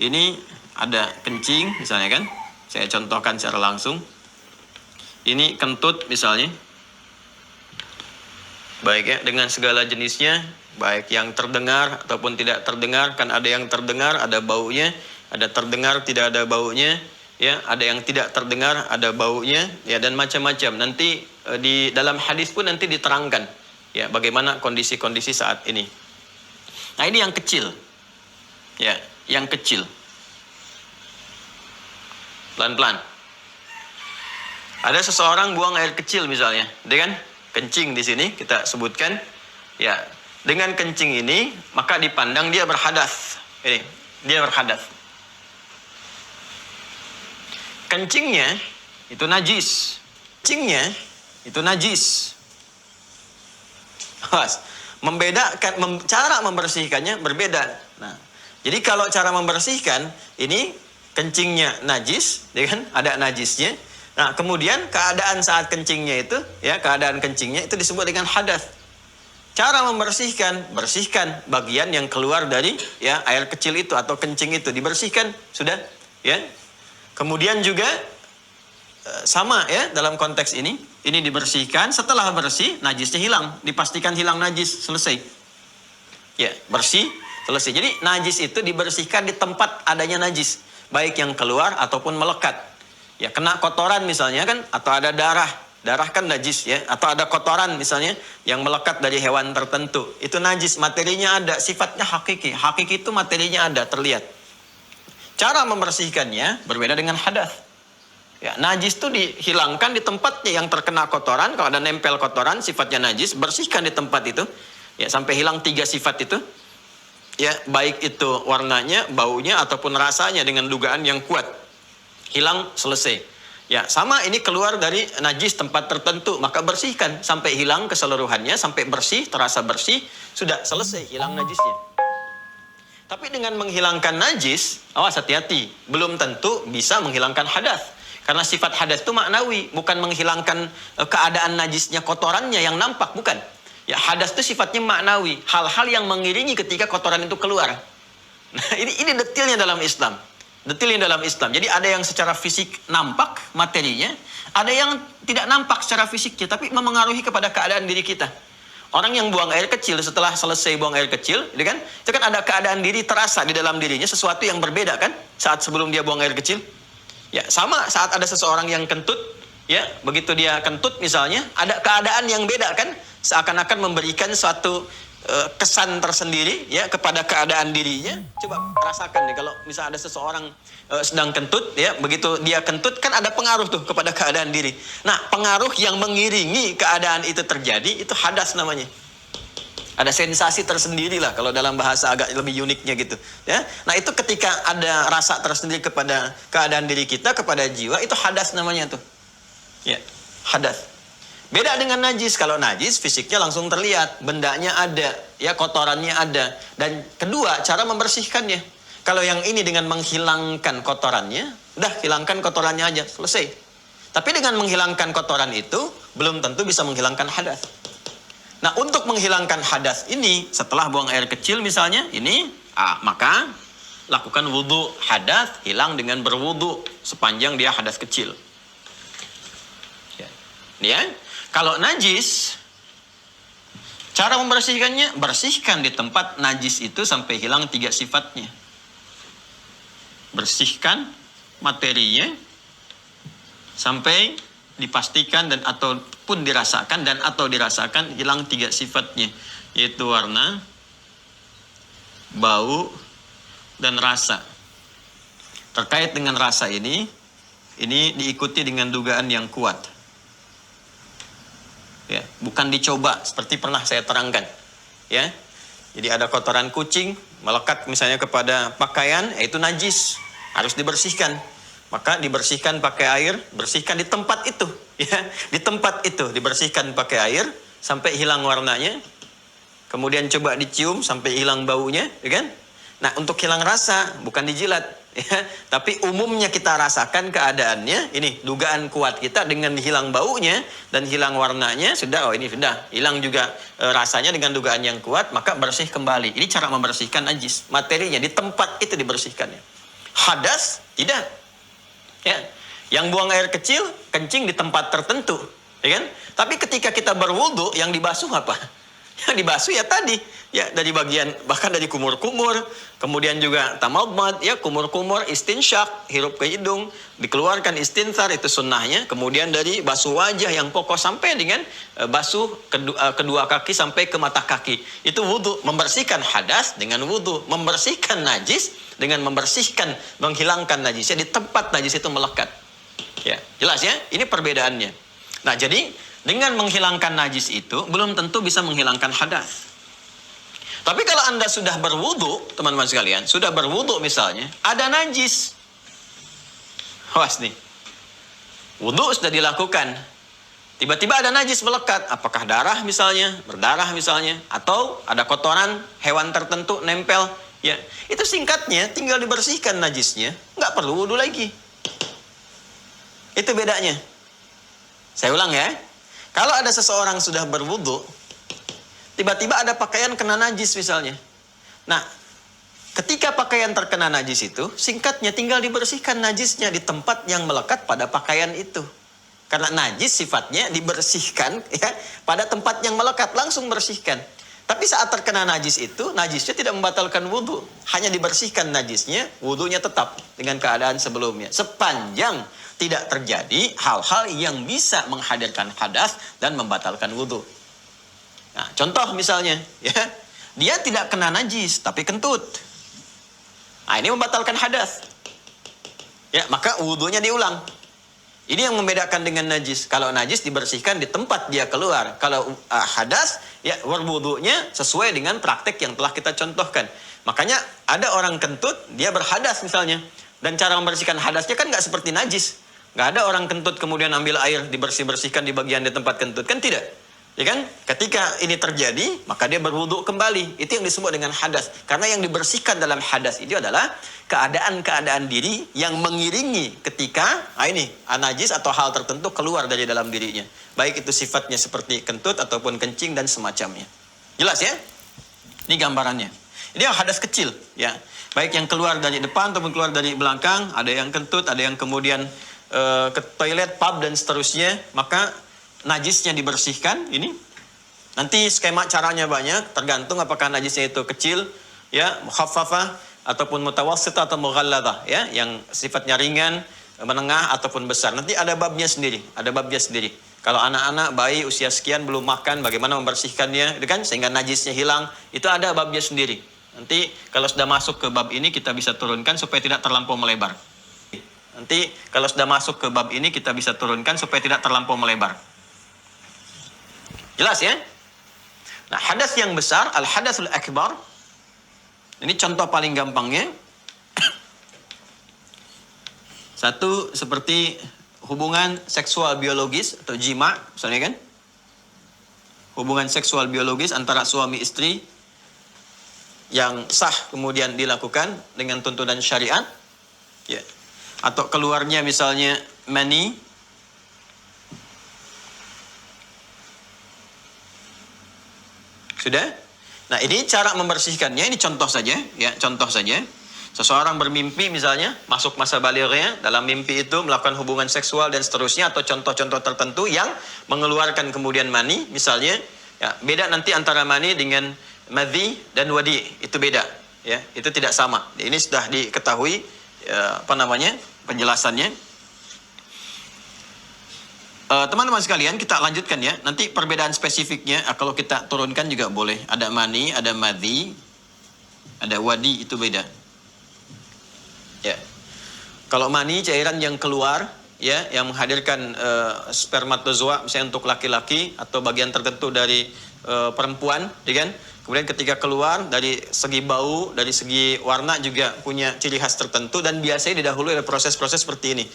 ini ada kencing misalnya kan, saya contohkan secara langsung. Ini kentut misalnya, baik ya, dengan segala jenisnya, baik yang terdengar ataupun tidak terdengar, kan ada yang terdengar, ada baunya, ada terdengar, tidak ada baunya, ya, ada yang tidak terdengar, ada baunya, ya, dan macam-macam. Nanti di dalam hadis pun nanti diterangkan, ya, bagaimana kondisi-kondisi saat ini. Nah ini yang kecil, ya, yang kecil, pelan-pelan. Ada seseorang buang air kecil misalnya, dengan kencing di sini kita sebutkan, ya, dengan kencing ini maka dipandang dia berhadas, ini dia berhadas. Kencingnya itu najis, kencingnya itu najis. Membedakan cara membersihkannya berbeda. Nah, jadi kalau cara membersihkan ini kencingnya najis, ya kan? Ada najisnya. Nah, kemudian keadaan saat kencingnya itu, ya, keadaan kencingnya itu disebut dengan hadas. Cara membersihkan, bersihkan bagian yang keluar dari ya air kecil itu atau kencing itu, dibersihkan sudah, ya. Kemudian juga sama ya dalam konteks ini dibersihkan, setelah bersih najisnya hilang, dipastikan hilang najis, selesai. Ya, bersih, selesai. Jadi najis itu dibersihkan di tempat adanya najis, baik yang keluar ataupun melekat. Ya, kena kotoran misalnya kan, atau ada darah kan najis ya, atau ada kotoran misalnya yang melekat dari hewan tertentu, itu najis, materinya ada, sifatnya hakiki. Hakiki itu materinya ada, terlihat. Cara membersihkannya berbeda dengan hadas. Ya, najis itu dihilangkan di tempatnya yang terkena kotoran. Kalau ada nempel kotoran, sifatnya najis, bersihkan di tempat itu. Ya, sampai hilang 3 sifat itu. Ya, baik itu warnanya, baunya, ataupun rasanya dengan dugaan yang kuat. Hilang, selesai. Ya, sama ini keluar dari najis tempat tertentu, maka bersihkan sampai hilang keseluruhannya, sampai bersih, terasa bersih, sudah selesai, hilang najisnya. Tapi dengan menghilangkan najis, awas hati-hati, belum tentu bisa menghilangkan hadas. Karena sifat hadas itu maknawi, bukan menghilangkan keadaan najisnya, kotorannya yang nampak, bukan. Ya, hadas itu sifatnya maknawi, hal-hal yang mengiringi ketika kotoran itu keluar. Nah, ini detailnya dalam Islam. Detailnya dalam Islam. Jadi ada yang secara fisik nampak materinya, ada yang tidak nampak secara fisiknya, tapi memengaruhi kepada keadaan diri kita. Orang yang buang air kecil, setelah selesai buang air kecil, itu kan ada keadaan diri terasa di dalam dirinya, sesuatu yang berbeda kan, saat sebelum dia buang air kecil. Ya, sama saat ada seseorang yang kentut, ya, begitu dia kentut misalnya, ada keadaan yang beda kan, seakan-akan memberikan suatu kesan tersendiri ya kepada keadaan dirinya. Coba rasakan deh kalau misalnya ada seseorang sedang kentut ya, begitu dia kentut kan ada pengaruh tuh kepada keadaan diri. Nah, pengaruh yang mengiringi keadaan itu terjadi itu hadas namanya. Ada sensasi tersendiri lah kalau dalam bahasa agak lebih uniknya gitu ya. Nah, itu ketika ada rasa tersendiri kepada keadaan diri kita, kepada jiwa, itu hadas namanya tuh. Ya, hadas. Beda dengan najis. Kalau najis fisiknya langsung terlihat, bendanya ada, ya kotorannya ada. Dan kedua, cara membersihkannya. Kalau yang ini dengan menghilangkan kotorannya, udah hilangkan kotorannya aja, selesai. Tapi dengan menghilangkan kotoran itu belum tentu bisa menghilangkan hadas. Nah, untuk menghilangkan hadas ini setelah buang air kecil misalnya, ini maka lakukan wudhu. Hadas hilang dengan berwudhu sepanjang dia hadas kecil. Ya. Kalau najis, cara membersihkannya, bersihkan di tempat najis itu sampai hilang 3 sifatnya. Bersihkan materinya sampai dipastikan dan ataupun dirasakan dan atau dirasakan hilang 3 sifatnya, yaitu warna, bau, dan rasa. Terkait dengan rasa ini diikuti dengan dugaan yang kuat. Ya, bukan dicoba seperti pernah saya terangkan. Ya. Jadi ada kotoran kucing melekat misalnya kepada pakaian, itu najis, harus dibersihkan. Maka dibersihkan pakai air, bersihkan di tempat itu, ya. Di tempat itu dibersihkan pakai air sampai hilang warnanya. Kemudian coba dicium sampai hilang baunya, ya kan? Nah, untuk hilang rasa bukan dijilat, ya. Tapi umumnya kita rasakan keadaannya, ini dugaan kuat kita dengan hilang baunya dan hilang warnanya, sudah, ini sudah hilang juga rasanya dengan dugaan yang kuat, maka bersih kembali. Ini cara membersihkan najis, materinya di tempat itu dibersihkannya. Hadas tidak, ya. Yang buang air kecil kencing di tempat tertentu, ya kan? Tapi ketika kita berwudu, yang dibasuh apa? Yang dibasuh ya tadi, ya dari bagian, bahkan dari kumur-kumur, kemudian juga tamadmad, ya kumur-kumur, istinsyak, hirup ke hidung, dikeluarkan istinthar, itu sunnahnya. Kemudian dari basuh wajah yang pokok sampai dengan basuh kedua kaki sampai ke mata kaki. Itu wudu, membersihkan hadas dengan wudu, membersihkan najis dengan membersihkan, menghilangkan najisnya di tempat najis itu melekat. Ya, jelas ya, ini perbedaannya. Nah, jadi dengan menghilangkan najis itu belum tentu bisa menghilangkan hadas. Tapi kalau Anda sudah berwudu, teman-teman sekalian, sudah berwudu misalnya, ada najis. Awas nih. Wudu sudah dilakukan. Tiba-tiba ada najis melekat, apakah darah misalnya, berdarah misalnya, atau ada kotoran hewan tertentu nempel, ya. Itu singkatnya tinggal dibersihkan najisnya, nggak perlu wudu lagi. Itu bedanya. Saya ulang ya. Kalau ada seseorang sudah berwudu, tiba-tiba ada pakaian kena najis misalnya. Nah, ketika pakaian terkena najis itu, singkatnya tinggal dibersihkan najisnya di tempat yang melekat pada pakaian itu. Karena najis sifatnya dibersihkan ya pada tempat yang melekat, langsung bersihkan. Tapi saat terkena najis itu, najisnya tidak membatalkan wudu, hanya dibersihkan najisnya, wudunya tetap dengan keadaan sebelumnya. Sepanjang tidak terjadi hal-hal yang bisa menghadirkan hadas dan membatalkan wudu. Nah, contoh misalnya, ya, dia tidak kena najis tapi kentut. Nah, ini membatalkan hadas. Ya, maka wudunya diulang. Ini yang membedakan dengan najis. Kalau najis dibersihkan di tempat dia keluar. Kalau hadas, ya berwudunya sesuai dengan praktek yang telah kita contohkan. Makanya ada orang kentut, dia berhadas misalnya. Dan cara membersihkan hadasnya kan nggak seperti najis. Nggak ada orang kentut kemudian ambil air dibersih-bersihkan di bagian di tempat kentut, kan tidak. Ya kan? Ketika ini terjadi, maka dia berwudu kembali. Itu yang disebut dengan hadas. Karena yang dibersihkan dalam hadas itu adalah keadaan-keadaan diri yang mengiringi ketika najis atau hal tertentu keluar dari dalam dirinya. Baik itu sifatnya seperti kentut ataupun kencing dan semacamnya. Jelas ya? Ini gambarannya. Ini yang hadas kecil, ya. Baik yang keluar dari depan ataupun keluar dari belakang, ada yang kentut, ada yang kemudian ke toilet, pub dan seterusnya, maka najisnya dibersihkan. Ini nanti skema caranya banyak, tergantung apakah najisnya itu kecil, ya, mukhaffafah ataupun mutawassithah atau mughalladah, ya, yang sifatnya ringan, menengah ataupun besar. Nanti ada babnya sendiri, Kalau anak-anak bayi usia sekian belum makan, bagaimana membersihkannya, gitu kan? Sehingga najisnya hilang, itu ada babnya sendiri. Nanti kalau sudah masuk ke bab ini kita bisa turunkan supaya tidak terlampau melebar. Nanti kalau sudah masuk ke bab ini kita bisa turunkan supaya tidak terlampau melebar. Jelas ya? Nah, hadas yang besar, al-hadasul akbar. Ini contoh paling gampangnya. Satu seperti hubungan seksual biologis atau jima, misalnya kan? Hubungan seksual biologis antara suami istri yang sah kemudian dilakukan dengan tuntunan syariat, ya. Atau keluarnya misalnya mani. Sudah? Nah, ini cara membersihkannya, ini contoh saja, ya, contoh saja. Seseorang bermimpi misalnya, masuk masa balighnya, dalam mimpi itu melakukan hubungan seksual dan seterusnya, atau contoh-contoh tertentu yang mengeluarkan kemudian mani, misalnya, ya, beda nanti antara mani dengan madhi dan wadi, itu beda, ya, itu tidak sama. Ini sudah diketahui, ya, penjelasannya. Teman-teman sekalian, kita lanjutkan ya. Nanti perbedaan spesifiknya, kalau kita turunkan juga boleh. Ada mani, ada madhi, ada wadi, itu beda. Ya. Kalau mani, cairan yang keluar, ya, yang menghadirkan spermatozoa, misalnya untuk laki-laki atau bagian tertentu dari perempuan, ya kan? Kemudian ketika keluar dari segi bau, dari segi warna juga punya ciri khas tertentu dan biasanya didahului oleh proses-proses seperti ini.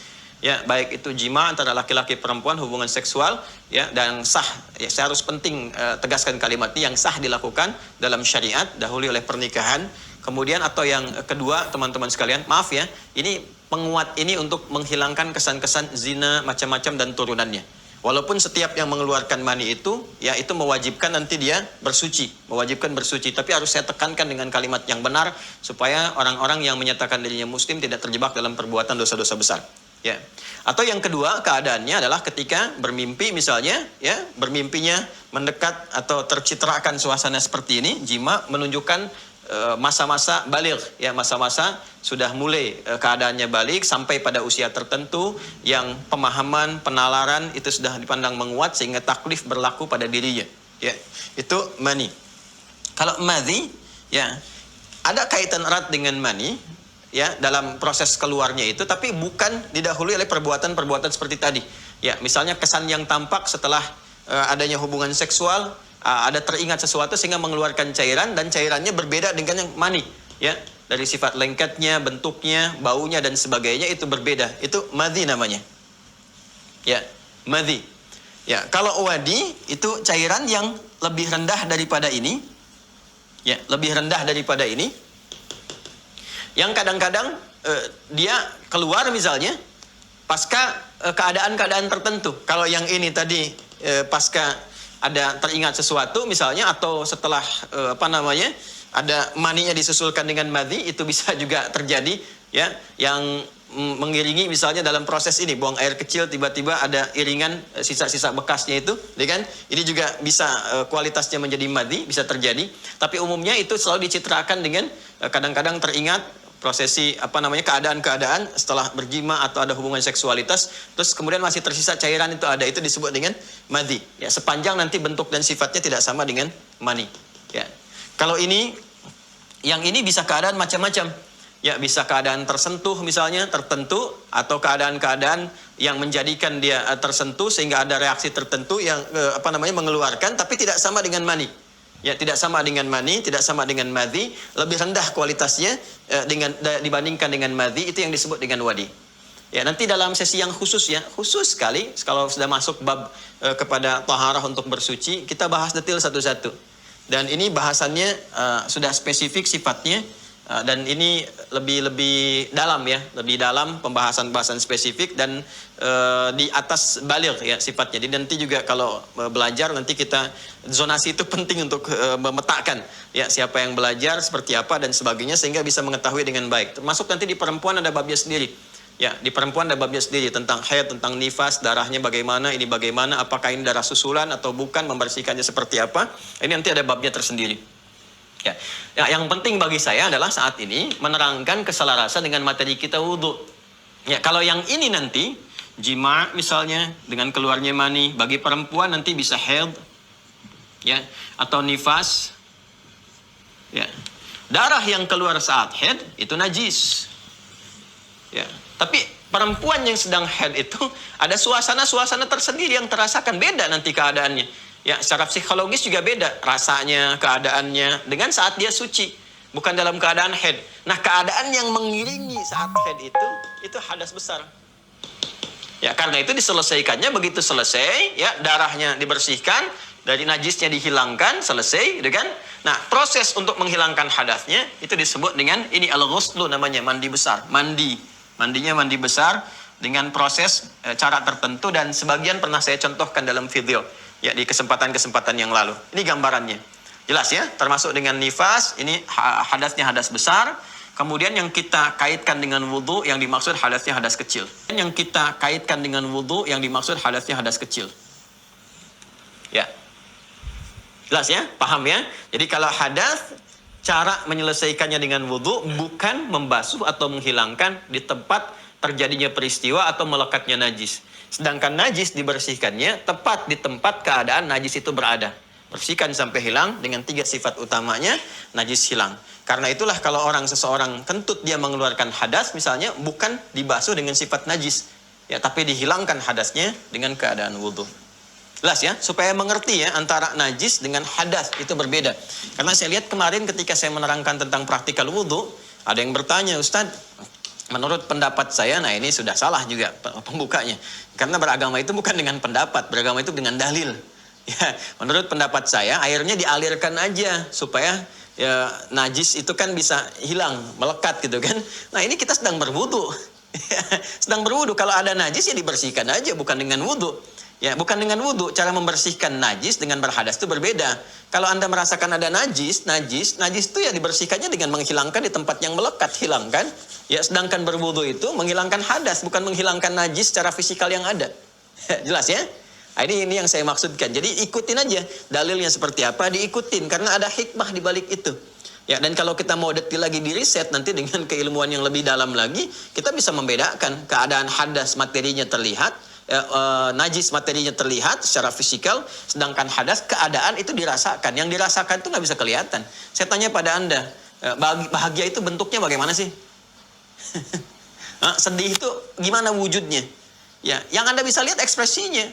Ya, baik itu jima antara laki-laki perempuan, hubungan seksual, ya, dan sah. Ya, saya harus penting tegaskan kalimat ini, yang sah dilakukan dalam syariat dahulu oleh pernikahan. Kemudian atau yang kedua, teman-teman sekalian, maaf ya, ini penguat ini untuk menghilangkan kesan-kesan zina macam-macam dan turunannya. Walaupun setiap yang mengeluarkan mani itu, ya, itu mewajibkan nanti dia bersuci, mewajibkan bersuci. Tapi harus saya tekankan dengan kalimat yang benar supaya orang-orang yang menyatakan dirinya muslim tidak terjebak dalam perbuatan dosa-dosa besar. Ya. Atau yang kedua keadaannya adalah ketika bermimpi misalnya, ya, bermimpinya mendekat atau tercitrakan suasana seperti ini, jima menunjukkan masa-masa baligh, ya, masa-masa sudah mulai keadaannya balik sampai pada usia tertentu yang pemahaman, penalaran itu sudah dipandang menguat sehingga taklif berlaku pada dirinya, ya. Itu mani. Kalau madhi, ya, ada kaitan erat dengan mani, ya, dalam proses keluarnya itu, tapi bukan didahului oleh perbuatan-perbuatan seperti tadi. Ya, misalnya kesan yang tampak setelah adanya hubungan seksual, ada teringat sesuatu sehingga mengeluarkan cairan dan cairannya berbeda dengan yang mani, ya. Dari sifat lengketnya, bentuknya, baunya dan sebagainya itu berbeda. Itu madhi namanya. Ya, madhi. Ya, kalau wadi itu cairan yang lebih rendah daripada ini. Ya, lebih rendah daripada ini. Yang kadang-kadang dia keluar misalnya pasca keadaan-keadaan tertentu. Kalau yang ini tadi pasca ada teringat sesuatu misalnya, atau setelah ada maninya disusulkan dengan madhi, itu bisa juga terjadi, ya, yang mengiringi misalnya dalam proses ini buang air kecil tiba-tiba ada iringan sisa-sisa bekasnya itu, ya kan? Ini juga bisa kualitasnya menjadi madhi, bisa terjadi. Tapi umumnya itu selalu dicitrakan dengan kadang-kadang teringat prosesi keadaan-keadaan setelah berjima atau ada hubungan seksualitas, terus kemudian masih tersisa cairan itu ada, itu disebut dengan madhi, ya, sepanjang nanti bentuk dan sifatnya tidak sama dengan mani, ya. Kalau ini, yang ini bisa keadaan macam-macam, ya, bisa keadaan tersentuh misalnya tertentu, atau keadaan-keadaan yang menjadikan dia tersentuh sehingga ada reaksi tertentu yang mengeluarkan, tapi tidak sama dengan mani. Ya, tidak sama dengan mani, tidak sama dengan madhi, lebih rendah kualitasnya dibandingkan dengan madhi, itu yang disebut dengan wadi. Ya, nanti dalam sesi yang khusus, ya, khusus sekali kalau sudah masuk bab kepada taharah untuk bersuci, kita bahas detail satu-satu. Dan ini bahasannya sudah spesifik sifatnya, dan ini lebih dalam, ya, lebih dalam pembahasan spesifik dan di atas baligh, ya, sifatnya. Jadi nanti juga kalau belajar nanti kita zonasi itu penting untuk memetakan, ya, siapa yang belajar seperti apa dan sebagainya sehingga bisa mengetahui dengan baik. Termasuk nanti di perempuan ada babnya sendiri. Ya, di perempuan ada babnya sendiri tentang haid, tentang nifas, darahnya bagaimana, ini bagaimana, apakah ini darah susulan atau bukan, membersihkannya seperti apa. Ini nanti ada babnya tersendiri. Ya. Ya, yang penting bagi saya adalah saat ini menerangkan keselarasan dengan materi kita wudhu. Ya, kalau yang ini nanti jima misalnya dengan keluarnya mani. Bagi perempuan nanti bisa haid, ya, atau nifas, ya. Darah yang keluar saat haid itu najis, ya. Tapi perempuan yang sedang haid itu ada suasana-suasana tersendiri yang terasakan, beda nanti keadaannya. Ya, secara psikologis juga beda rasanya, keadaannya dengan saat dia suci, bukan dalam keadaan haid. Nah, keadaan yang mengiringi saat haid itu hadas besar. Ya, karena itu diselesaikannya begitu selesai, ya, darahnya dibersihkan, dari najisnya dihilangkan, selesai, gitu kan? Nah, proses untuk menghilangkan hadasnya itu disebut dengan ini al-ghuslu namanya, mandi besar. Mandinya mandi besar dengan proses cara tertentu, dan sebagian pernah saya contohkan dalam video, ya, di kesempatan-kesempatan yang lalu. Ini gambarannya. Jelas ya, termasuk dengan nifas, ini hadasnya hadas besar. Kemudian yang kita kaitkan dengan wudhu, yang dimaksud hadasnya hadas kecil. Yang kita kaitkan dengan wudhu, yang dimaksud hadasnya hadas kecil. Ya. Jelas ya, paham ya? Jadi kalau hadas, cara menyelesaikannya dengan wudhu bukan membasuh atau menghilangkan di tempat terjadinya peristiwa atau melekatnya najis. Sedangkan najis dibersihkannya tepat di tempat keadaan najis itu berada. Bersihkan sampai hilang dengan 3 sifat utamanya, najis hilang. Karena itulah kalau seseorang kentut dia mengeluarkan hadas misalnya, bukan dibasuh dengan sifat najis, ya, tapi dihilangkan hadasnya dengan keadaan wudhu. Jelas ya, supaya mengerti ya, antara najis dengan hadas itu berbeda. Karena saya lihat kemarin ketika saya menerangkan tentang praktikal wudhu, ada yang bertanya, Ustadz, menurut pendapat saya, nah ini sudah salah juga pembukanya. Karena beragama itu bukan dengan pendapat, beragama itu dengan dalil. Ya, menurut pendapat saya, airnya dialirkan aja supaya ya, najis itu kan bisa hilang, melekat gitu kan. Nah, ini kita sedang berwudu. Sedang berwudu, kalau ada najis ya dibersihkan aja, bukan dengan wudu. Ya, bukan dengan wudu. Cara membersihkan najis dengan berhadas itu berbeda. Kalau Anda merasakan ada najis itu ya dibersihkannya dengan menghilangkan di tempat yang melekat, hilangkan. Ya, sedangkan berwudu itu menghilangkan hadas, bukan menghilangkan najis secara fisikal yang ada. Jelas ya? Nah, ini yang saya maksudkan. Jadi ikutin aja dalilnya seperti apa, diikutin karena ada hikmah di balik itu. Ya, dan kalau kita mau detail lagi di riset nanti dengan keilmuan yang lebih dalam lagi, kita bisa membedakan keadaan hadas materinya terlihat, najis materinya terlihat secara fisikal, sedangkan hadas keadaan itu dirasakan. Yang dirasakan itu nggak bisa kelihatan. Saya tanya pada Anda, bahagia itu bentuknya bagaimana sih? Sedih itu gimana wujudnya? Ya, yang Anda bisa lihat ekspresinya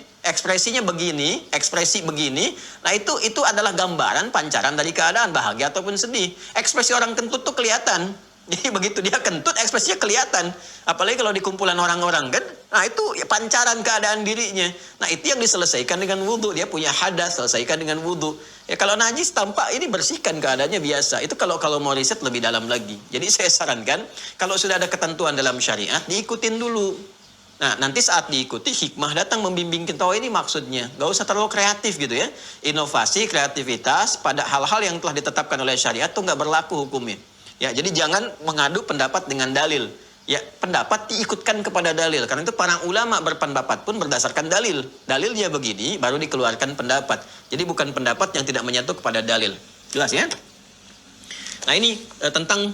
begini, ekspresi begini. Nah, itu adalah gambaran pancaran dari keadaan bahagia ataupun sedih. Ekspresi orang kentut tuh kelihatan. Jadi begitu dia kentut, ekspresinya kelihatan. Apalagi kalau di kumpulan orang-orang kan. Nah, itu ya, pancaran keadaan dirinya. Nah, itu yang diselesaikan dengan wudhu. Dia punya hadas, selesaikan dengan wudhu. Ya, kalau najis tampak ini bersihkan keadaannya biasa. Itu kalau mau riset lebih dalam lagi. Jadi saya sarankan, kalau sudah ada ketentuan dalam syariat, diikutin dulu. Nah, nanti saat diikuti, hikmah datang membimbing kita, oh ini maksudnya. Gak usah terlalu kreatif gitu ya. Inovasi, kreativitas pada hal-hal yang telah ditetapkan oleh syariat itu gak berlaku hukumnya. Ya, jadi jangan mengadu pendapat dengan dalil. Ya, pendapat diikutkan kepada dalil. Karena itu para ulama berpendapat pun berdasarkan dalil. Dalilnya begini, baru dikeluarkan pendapat. Jadi bukan pendapat yang tidak menyatu kepada dalil. Jelas ya? Nah, ini tentang